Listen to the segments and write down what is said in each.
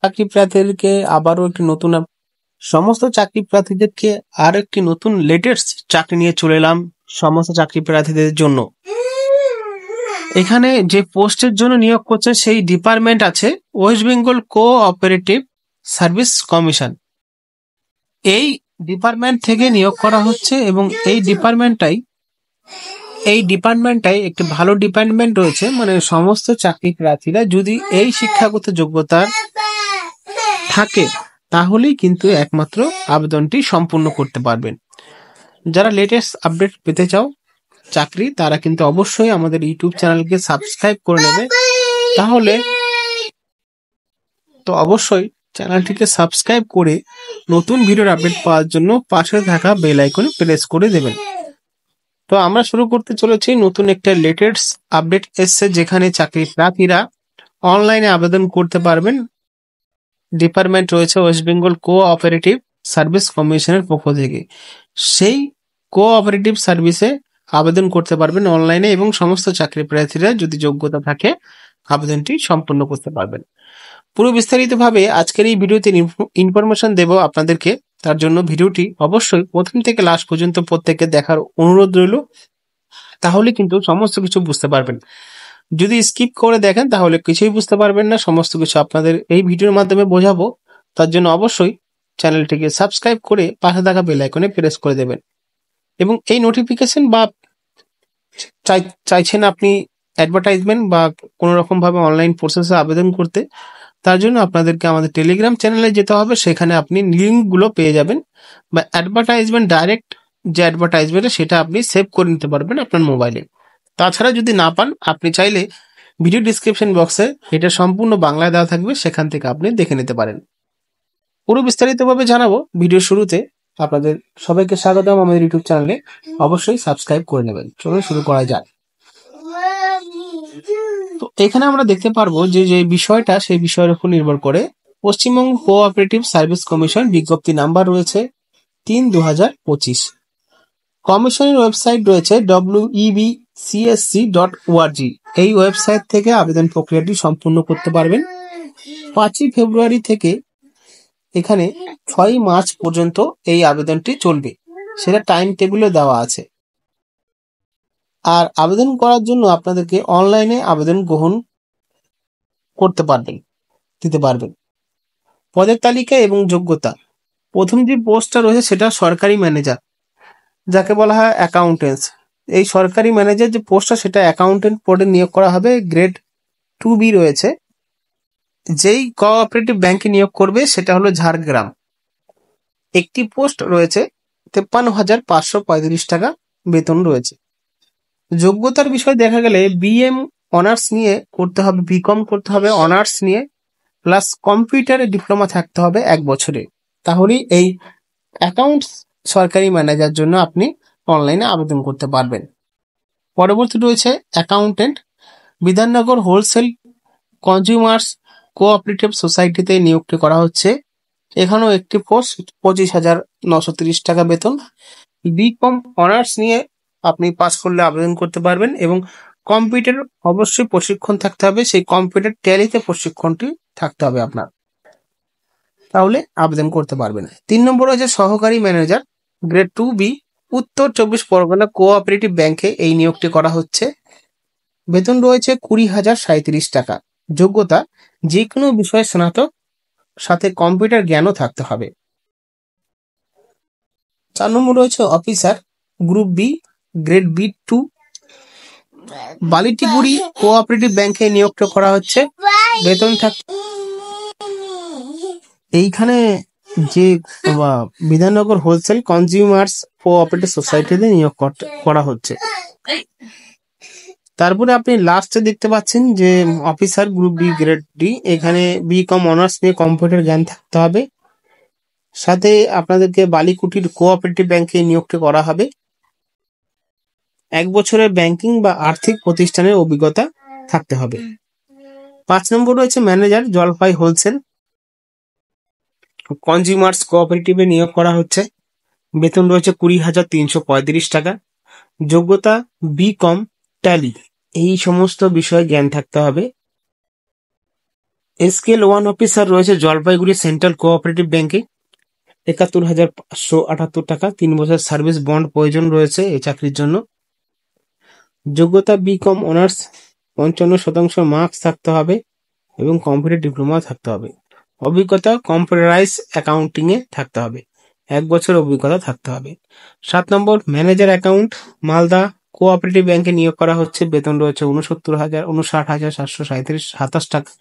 চাকরি প্রার্থীদেরকে আবারও একটি নতুন সমস্ত চাকরি প্রার্থীদেরকে আর একটি নতুন লেটেস্ট চাকরি নিয়ে চলে এলাম সমস্ত চাকরি প্রার্থীদের জন্য। এখানে যে পোস্টের জন্য নিয়োগ করছে সেই ডিপার্টমেন্ট আছে West Bengal cooperative service commission. এই ডিপার্টমেন্ট থেকে নিয়োগ করা হচ্ছে এবং এই ডিপার্টমেন্টটাই একটি ভালো ডিপার্টমেন্ট রয়েছে, মানে সমস্ত চাকরি প্রার্থীরা যদি এই শিক্ষাগত যোগ্যতা থাকে তাহলেই কিন্তু একমাত্র আবেদনটি সম্পূর্ণ করতে পারবেন। যারা লেটেস্ট আপডেট পেতে চাও চাকরি, তারা কিন্তু অবশ্যই আমাদের ইউটিউব চ্যানেলকে সাবস্ক্রাইব করে নেবে। তাহলে তো অবশ্যই চ্যানেলটিকে সাবস্ক্রাইব করে নতুন ভিডিওর আপডেট পাওয়ার জন্য পাশে থাকা বেল আইকনে প্রেস করে দেবেন। তো আমরা শুরু করতে চলেছি নতুন একটা লেটেস্ট আপডেট এসছে, যেখানে চাকরি প্রার্থীরা অনলাইনে আবেদন করতে পারবেন। ডিপার্টমেন্ট রয়েছে ওয়েস্ট বেঙ্গল কোঅপারেটিভ সার্ভিস কমিশনের পক্ষ থেকে। সেই কোঅপারেটিভ সার্ভিসে আবেদন করতে পারবেন অনলাইনে এবং সমস্ত চাকরি প্রার্থীরা যদি যোগ্যতা থাকে আবেদনটি সম্পূর্ণ করতে পারবেন। পুরো বিস্তারিতভাবে আজকের এই ভিডিওতে ইনফরমেশন দেব আপনাদেরকে। তার জন্য ভিডিওটি অবশ্যই প্রথম থেকে লাস্ট পর্যন্ত প্রত্যেককে দেখার অনুরোধ রইল, তাহলে কিন্তু সমস্ত কিছু বুঝতে পারবেন। যদি স্কিপ করে দেখেন তাহলে কিছুই বুঝতে পারবেন না। সমস্ত কিছু আপনাদের এই ভিডিওর মাধ্যমে বোঝাবো, তার জন্য অবশ্যই চ্যানেলটিকে সাবস্ক্রাইব করে পাশে থাকা বেল আইকনে প্রেস করে দেবেন। এবং এই নোটিফিকেশন বা চাইছেন আপনি অ্যাডভার্টাইজমেন্ট বা কোনো রকম ভাবে অনলাইন প্রসেসে আবেদন করতে, তার জন্য আপনাদেরকে আমাদের টেলিগ্রাম চ্যানেলে যেতে হবে। সেখানে আপনি লিঙ্কগুলো পেয়ে যাবেন, বা অ্যাডভার্টাইজমেন্ট ডাইরেক্ট যে অ্যাডভার্টাইজমেন্ট সেটা আপনি সেভ করে নিতে পারবেন আপনার মোবাইলে। তাছাড়া যদি না পান, আপনি চাইলে ভিডিও ডিসক্রিপশন বক্সে এটা সম্পূর্ণ বাংলায় দেওয়া থাকবে, সেখান থেকে আপনি দেখে নিতে পারেন। পুরো বিস্তারিতভাবে জানাবো ভিডিও শুরুতে। আপনাদের সবাইকে স্বাগতম আমাদের ইউটিউব চ্যানেলে, অবশ্যই সাবস্ক্রাইব করে নেবেন। চলুন শুরু করা যাক। তো এখানে আমরা দেখতে পারবো যে যে বিষয়টা সেই বিষয়ের উপর নির্ভর করে পশ্চিমবঙ্গ কোঅপারেটিভ সার্ভিস কমিশন বিজ্ঞপ্তি নাম্বার রয়েছে 3/2025। কমিশনের ওয়েবসাইট রয়েছে webcsc.org। এই ওয়েবসাইট থেকে আবেদন প্রক্রিয়াটি সম্পূর্ণ করতে পারবেন। 5 ফেব্রুয়ারি থেকে এখানে 6 মার্চ পর্যন্ত এই আবেদনটি চলবে, সেটা টাইম টেবিলে দেওয়া আছে। আর আবেদন করার জন্য আপনাদেরকে অনলাইনে আবেদন গ্রহণ দিতে পারবেন। পদের তালিকা এবং যোগ্যতা। প্রথম যে পোস্টটা রয়েছে সেটা সরকারি ম্যানেজার, যাকে বলা হয় অ্যাকাউন্টেন্টস। এই সরকারি ম্যানেজার যে পোস্টটা সেটা অ্যাকাউন্টেন্ট পদে নিয়োগ করা হবে। গ্রেড 2B রয়েছে। যেই কোঅপারেটিভ ব্যাংকে নিয়োগ করবে সেটা হলো ঝাড়গ্রাম। একটি পোস্ট রয়েছে, 53,535 টাকা বেতন রয়েছে। যোগ্যতার বিষয় দেখা গেলে BM অনার্স নিয়ে করতে হবে, BCom করতে হবে অনার্স নিয়ে, প্লাস কম্পিউটারে ডিপ্লোমা থাকতে হবে 1 বছরে। তাহলেই এই অ্যাকাউন্টস সরকারি ম্যানেজার জন্য আপনি অনলাইনে আবেদন করতে পারবেন। পরবর্তী রয়েছে accountant, Bidhannagar wholesale consumers cooperative সোসাইটিতে নিয়োগটি করা হচ্ছে। এখানেও একটি পোস্ট, 25,930 টাকা বেতন। BCom অনার্স নিয়ে আপনি পাস করলে আবেদন করতে পারবেন এবং কম্পিউটার অবশ্যই প্রশিক্ষণ থাকতে হবে। সেই কম্পিউটার ট্যালিতে প্রশিক্ষণটি থাকতে হবে আপনার, তাহলে আবেদন করতে পারবেন। 3 নম্বর হচ্ছে সহকারী ম্যানেজার, গ্রেড 2B, উত্তর 24 পরগনা কোঅপারেটিভ ব্যাংকে এই নিয়োগটি করা হচ্ছে। বেতন রয়েছে 20,037 টাকা। যোগ্যতা যে কোনো বিষয়ে স্নাতক, সাথে কম্পিউটার জ্ঞানও থাকতে হবে। 4 নম্বর রয়েছে officer, group B, grade B2, Balitiguri cooperative ব্যাংকে নিয়োগটা করা হচ্ছে। বেতন এইখানে যে বিধাননগর হোলসেল কনজিউমার্স কোঅপারেটিভ সোসাইটিতে নিয়োগ করা হচ্ছে। তারপরে আপনি লাস্টে দেখতে পাচ্ছেন যে officer group B, grade D, এখানে BCom অনার্স নিয়ে কম্পিউটার জ্ঞান থাকতে হবে। সাথে আপনাদেরকে বালিকুটির কোঅপারেটিভ ব্যাংকে নিয়োগটি করা হবে। 1 বছরের ব্যাংকিং বা আর্থিক প্রতিষ্ঠানের অভিজ্ঞতা থাকতে হবে। 5 নম্বর রয়েছে ম্যানেজার, জলপাই হোলসেল কনজিউমার্স কোঅপারেটিভে নিয়োগ করা হচ্ছে। বেতন রয়েছে 20,335 টাকা। যোগ্যতা BCom, ট্যালি, এই সমস্ত বিষয়ে জ্ঞান থাকতে হবে। স্কেল 1 অফিসার রয়েছে জলপাইগুড়ি সেন্ট্রাল কোঅপারেটিভ ব্যাংকে, 71,578 টাকা। 3 বছর সার্ভিস বন্ড প্রয়োজন রয়েছে এই চাকরির জন্য। যোগ্যতা বিকম অনার্স, 55% মার্কস থাকতে হবে এবং কম্পিউটার ডিপ্লোমা থাকতে হবে। অভিজ্ঞতা কম্পিউটারাইজ অ্যাকাউন্টিং এ থাকতে হবে, 1 বছর অভিজ্ঞতা থাকতে হবে। 7 নম্বর ম্যানেজার অ্যাকাউন্ট, মালদা কোঅপারেটিভ ব্যাংকে নিয়োগ করা হচ্ছে। বেতন রয়েছে 59,727 টাকা।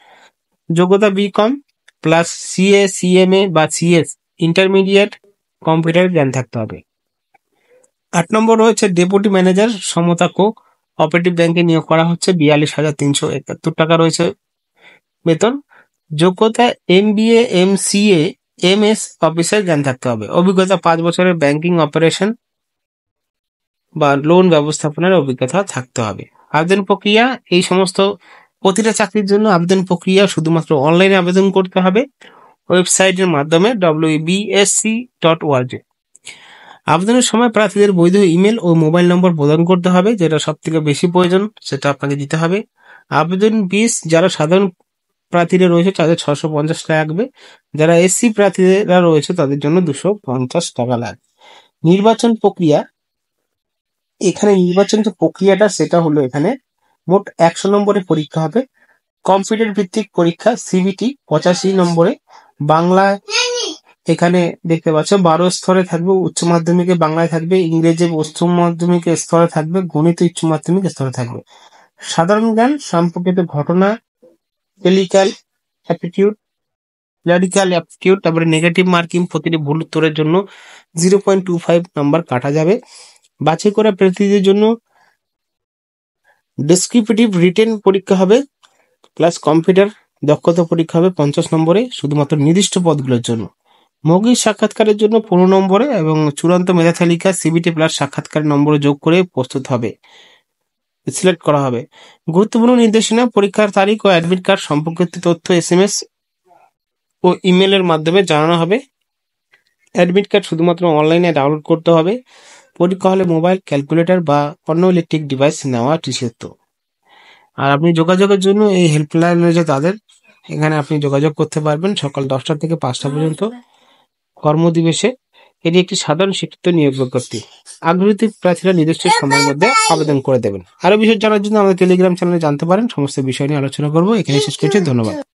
যোগ্যতা বিকম প্লাস সিএ, সিএমএ বা সিএস ইন্টারমিডিয়েট কম্পিউটার জ্ঞান থাকতে হবে। 8 নম্বর রয়েছে ডেপুটি ম্যানেজার সমতা কো অপারেটিভ ব্যাংকে নিয়োগ করা হচ্ছে। 42,371 টাকা রয়েছে বেতন। যোগ্যতা এমবিএ, এমসিএ, এমএস অফিসের জ্ঞান থাকতে হবে। অভিজ্ঞতা 5 বছরের ব্যাংকিং অপারেশন বা লোন ব্যবস্থাপনার অভিজ্ঞতা থাকতে হবে। আবেদন প্রক্রিয়া, এই সমস্ত প্রতিটা চাকরির জন্য আবেদন প্রক্রিয়া শুধুমাত্র অনলাইনে আবেদন করতে হবে ওয়েবসাইটের মাধ্যমে wbsc.org। আবেদনের সময় প্রার্থীদের বৈধ ইমেল ও মোবাইল নম্বর প্রদান করতে হবে, যেটা সব থেকে বেশি প্রয়োজন সেটা আপনাকে দিতে হবে। আবেদন ফিস যারা সাধারণ প্রার্থীরা রয়েছে তাদের 650 টাকা লাগবে, যারা এসসি প্রার্থীরা রয়েছে তাদের জন্য 250 টাকা লাগবে। নির্বাচন প্রক্রিয়া, এখানে নির্বাচন যে প্রক্রিয়াটা সেটা হলো এখানে মোট 100 নম্বরের পরীক্ষা হবে। কম্পিউটার ভিত্তিক পরীক্ষা সিবিটি 85 নম্বরে। বাংলা এখানে দেখতে পাচ্ছ 12 স্তরে থাকবে, উচ্চ মাধ্যমিকে বাংলায় থাকবে, ইংরেজি উচ্চ মাধ্যমিক স্তরে থাকবে, গণিত উচ্চ মাধ্যমিক স্তরে থাকবে। সাধারণ জ্ঞান, সম্পর্কিত ঘটনা, ক্লিনিক্যাল অ্যাপটিটিউড, ক্লারিক্যাল অ্যাপটিটিউড, তারপরে নেগেটিভ মার্কিং প্রতিটি ভুল উত্তরের জন্য 0.25 নাম্বার কাটা যাবে। বাছাই করা প্রার্থীদের জন্য ডেসক্রিপটিভ রিটেন পরীক্ষা হবে প্লাস কম্পিউটার দক্ষতা পরীক্ষা হবে 50 নম্বরে শুধুমাত্র নির্দিষ্ট পদগুলোর জন্য। মৌখিক সাক্ষাৎকারের জন্য 15 নম্বরে এবং চূড়ান্ত মেধা তালিকা সিবিটি প্লাস সাক্ষাৎকারের নম্বর যোগ করে প্রস্তুত হবে, সিলেক্ট করা হবে। গুরুত্বপূর্ণ নির্দেশনা, পরীক্ষার তারিখ ও অ্যাডমিট কার্ড সম্পর্কিত তথ্য এসএমএস ও ইমেলের মাধ্যমে জানানো হবে। অ্যাডমিট কার্ড শুধুমাত্র অনলাইনে ডাউনলোড করতে হবে। পরীক্ষা হলে মোবাইল, ক্যালকুলেটর বা অন্য ইলেকট্রিক ডিভাইস নেওয়া নিষিদ্ধ। আর আপনি যোগাযোগের জন্য এই হেল্পলাইন রয়েছে তাদের, এখানে আপনি যোগাযোগ করতে পারবেন সকাল 10টা থেকে 5টা পর্যন্ত কর্মদিবসে। এটি একটি সাধারণ স্বীকৃত নিয়োগ বিজ্ঞপ্তি। আগ্রহী প্রার্থীরা নির্দিষ্ট সময়ের মধ্যে আবেদন করে দেবেন। আরো বিষয় জানার জন্য আমাদের টেলিগ্রাম চ্যানেলে জানতে পারেন। সমস্ত বিষয় নিয়ে আলোচনা করবো। এখানে শেষ করছি, ধন্যবাদ।